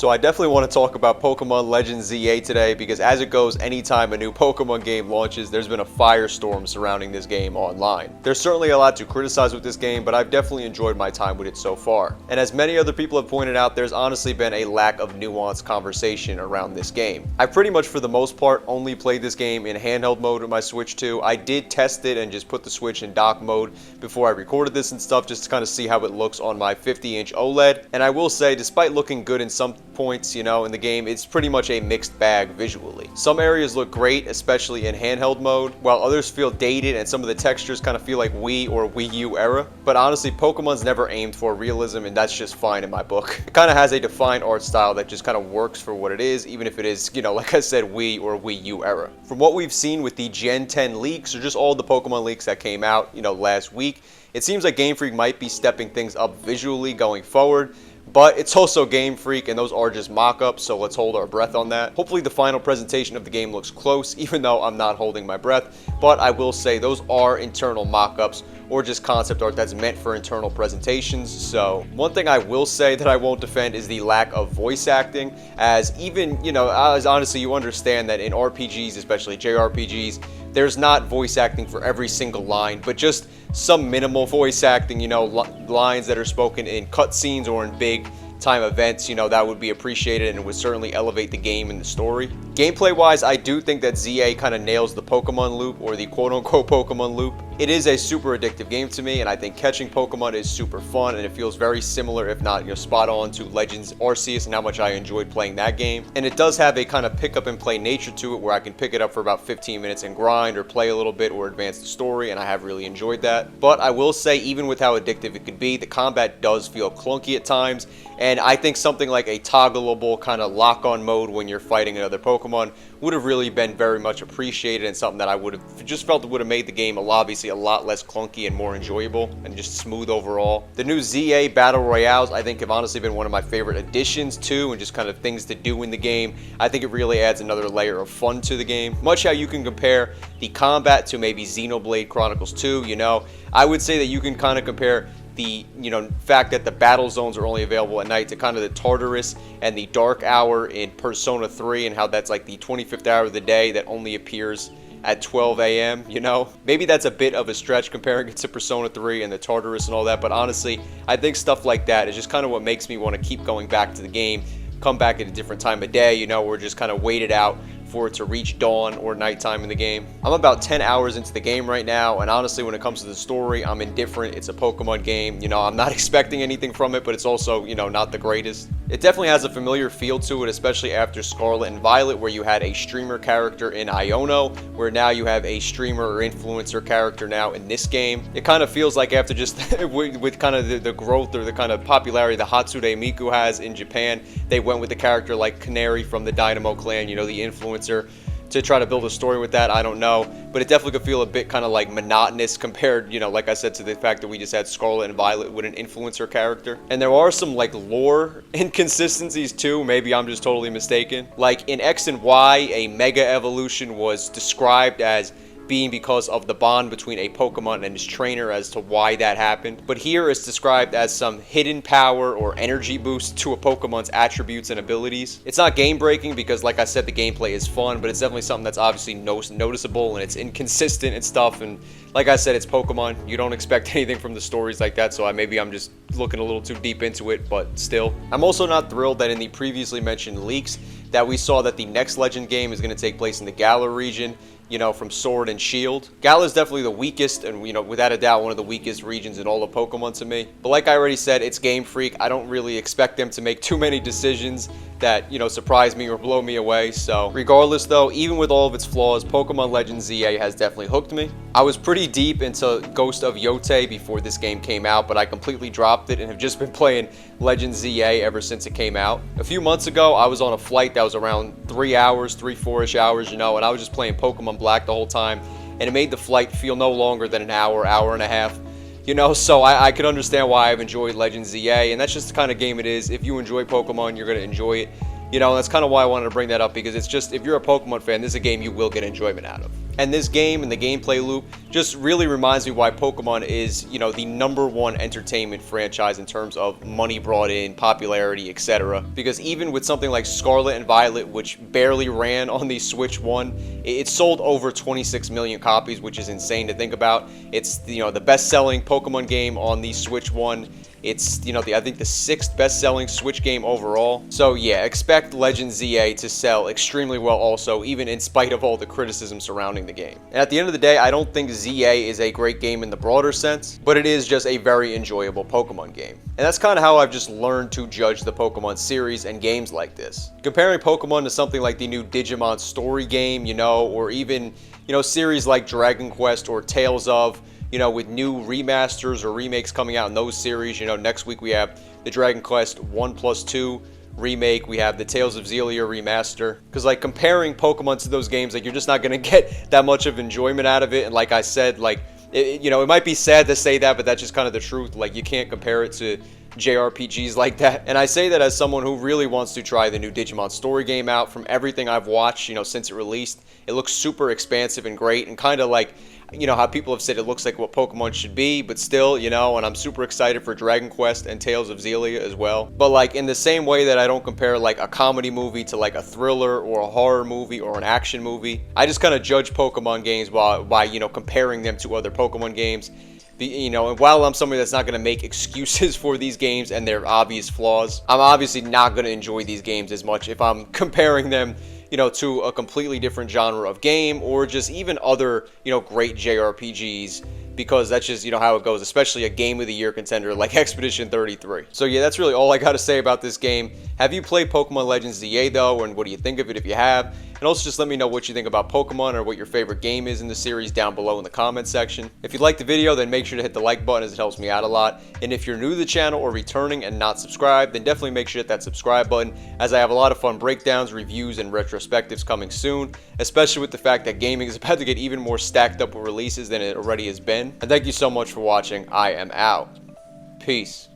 So I definitely want to talk about Pokemon Legends ZA today because as it goes, anytime a new Pokemon game launches, there's been a firestorm surrounding this game online. There's certainly a lot to criticize with this game, but I've definitely enjoyed my time with it so far. And as many other people have pointed out, there's honestly been a lack of nuanced conversation around this game. I pretty much for the most part only played this game in handheld mode with my Switch 2. I did test it and just put the Switch in dock mode before I recorded this and stuff just to kind of see how it looks on my 50-inch OLED. And I will say, despite looking good in some points, in the game, it's pretty much a mixed bag visually. Some areas look great, especially in handheld mode, while others feel dated and some of the textures kind of feel like Wii or Wii U era. But honestly, Pokemon's never aimed for realism, and that's just fine in my book. It kind of has a defined art style that just kind of works for what it is, even if it is, like I said, Wii or Wii U era. From what we've seen with the Gen 10 leaks, or just all the Pokemon leaks that came out, last week, it seems like Game Freak might be stepping things up visually going forward. But it's also Game Freak, and those are just mock-ups, so let's hold our breath on that. Hopefully the final presentation of the game looks close, even though I'm not holding my breath. But I will say those are internal mock-ups, or just concept art that's meant for internal presentations. So one thing I will say that I won't defend is the lack of voice acting, as even, as honestly you understand that in RPGs, especially JRPGs, there's not voice acting for every single line, but just some minimal voice acting, lines that are spoken in cutscenes or in big time events, that would be appreciated and it would certainly elevate the game and the story. Gameplay wise, I do think that ZA kind of nails the Pokemon loop, or the quote-unquote Pokemon loop. It is a super addictive game to me, and I think catching Pokemon is super fun, and it feels very similar, if not spot on, to Legends Arceus and how much I enjoyed playing that game. And it does have a kind of pick up and play nature to it, where I can pick it up for about 15 minutes and grind or play a little bit or advance the story, and I have really enjoyed that. But I will say, even with how addictive it could be, the combat does feel clunky at times, and I think something like a toggleable kind of lock-on mode when you're fighting another Pokemon would have really been very much appreciated, and something that I would have just felt it would have made the game obviously a lot less clunky and more enjoyable and just smooth overall. The new ZA Battle Royales I think have honestly been one of my favorite additions to, and just kind of things to do in the game. I think it really adds another layer of fun to the game. Much how you can compare the combat to maybe Xenoblade Chronicles 2, I would say that you can kind of compare the fact that the battle zones are only available at night to kind of the Tartarus and the Dark Hour in Persona 3, and how that's like the 25th hour of the day that only appears at 12 a.m. Maybe that's a bit of a stretch comparing it to Persona 3 and the Tartarus and all that, but honestly I think stuff like that is just kind of what makes me want to keep going back to the game, come back at a different time of day, or just kind of wait it out for it to reach dawn or nighttime in the game. I'm about 10 hours into the game right now, and honestly when it comes to the story, I'm indifferent. It's a Pokemon game, I'm not expecting anything from it, but it's also, not the greatest. It definitely has a familiar feel to it, especially after Scarlet and Violet, where you had a streamer character in Iono, where now you have a streamer or influencer character now in this game. It kind of feels like after just with kind of the growth or the kind of popularity that Hatsune Miku has in Japan, they went with the character like Canary from the Dynamo clan, the influencer, to try to build a story with that. I don't know, but it definitely could feel a bit kind of like monotonous compared, like I said, to the fact that we just had Scarlet and Violet with an influencer character. And there are some like lore inconsistencies too, maybe I'm just totally mistaken. Like in X and Y, a Mega Evolution was described as being because of the bond between a Pokemon and his trainer as to why that happened. But here it's described as some hidden power or energy boost to a Pokemon's attributes and abilities. It's not game breaking because like I said, the gameplay is fun, but it's definitely something that's obviously noticeable, and it's inconsistent and stuff. And like I said, it's Pokemon. You don't expect anything from the stories like that, so maybe I'm just looking a little too deep into it, but still. I'm also not thrilled that in the previously mentioned leaks that we saw that the next Legend game is going to take place in the Galar region, from Sword and Shield. Galar is definitely the weakest and, without a doubt, one of the weakest regions in all of Pokemon to me. But like I already said, it's Game Freak. I don't really expect them to make too many decisions that, surprise me or blow me away. So regardless though, even with all of its flaws, Pokemon Legends ZA has definitely hooked me. I was pretty deep into Ghost of Yotei before this game came out, but I completely dropped it and have just been playing Legends ZA ever since it came out. A few months ago, I was on a flight that was around 3 hours, 4-ish hours, and I was just playing Pokemon Black the whole time, and it made the flight feel no longer than an hour and a half. So I could understand why I've enjoyed Legends ZA, and that's just the kind of game it is. If you enjoy Pokemon, you're going to enjoy it. You know, that's kind of why I wanted to bring that up, because it's just, if you're a Pokemon fan, this is a game you will get enjoyment out of. And this game and the gameplay loop just really reminds me why Pokemon is, you know, the #1 entertainment franchise in terms of money brought in, popularity, etc. Because even with something like Scarlet and Violet, which barely ran on the Switch 1, it sold over 26 million copies, which is insane to think about. It's, you know, the best-selling Pokemon game on the Switch 1. It's, you know, I think the 6th best-selling Switch game overall. So yeah, expect Legend ZA to sell extremely well also, even in spite of all the criticism surrounding the game. And at the end of the day, I don't think ZA is a great game in the broader sense, but it is just a very enjoyable Pokemon game. And that's kind of how I've just learned to judge the Pokemon series and games like this. Comparing Pokemon to something like the new Digimon story game, you know, or even, you know, series like Dragon Quest or Tales of, you know, with new remasters or remakes coming out in those series. You know, next week we have the Dragon Quest 1+2 remake, we have the Tales of Xillia remaster. Because, like, comparing Pokemon to those games, like, you're just not going to get that much of enjoyment out of it. And like I said, like, you know, it might be sad to say that, but that's just kind of the truth. Like, you can't compare it to JRPGs like that. And I say that as someone who really wants to try the new Digimon story game out. From everything I've watched, you know, since it released, it looks super expansive and great, and kind of like, you know, how people have said it looks like what Pokemon should be, but still, you know, and I'm super excited for Dragon Quest and Tales of Xillia as well. But like, in the same way that I don't compare like a comedy movie to like a thriller or a horror movie or an action movie, I just kind of judge Pokemon games by, you know, comparing them to other Pokemon games. You know, and while I'm somebody that's not going to make excuses for these games and their obvious flaws, I'm obviously not going to enjoy these games as much if I'm comparing them, you know, to a completely different genre of game, or just even other, you know, great JRPGs, because that's just, you know, how it goes, especially a Game of the Year contender like Expedition 33. So yeah, that's really all I got to say about this game. Have you played Pokemon Legends ZA though, and what do you think of it if you have? And also just let me know what you think about Pokemon, or what your favorite game is in the series down below in the comment section. If you liked the video, then make sure to hit the like button, as it helps me out a lot. And if you're new to the channel or returning and not subscribed, then definitely make sure to hit that subscribe button, as I have a lot of fun breakdowns, reviews, and retrospectives coming soon, especially with the fact that gaming is about to get even more stacked up with releases than it already has been. And thank you so much for watching. I am out. Peace.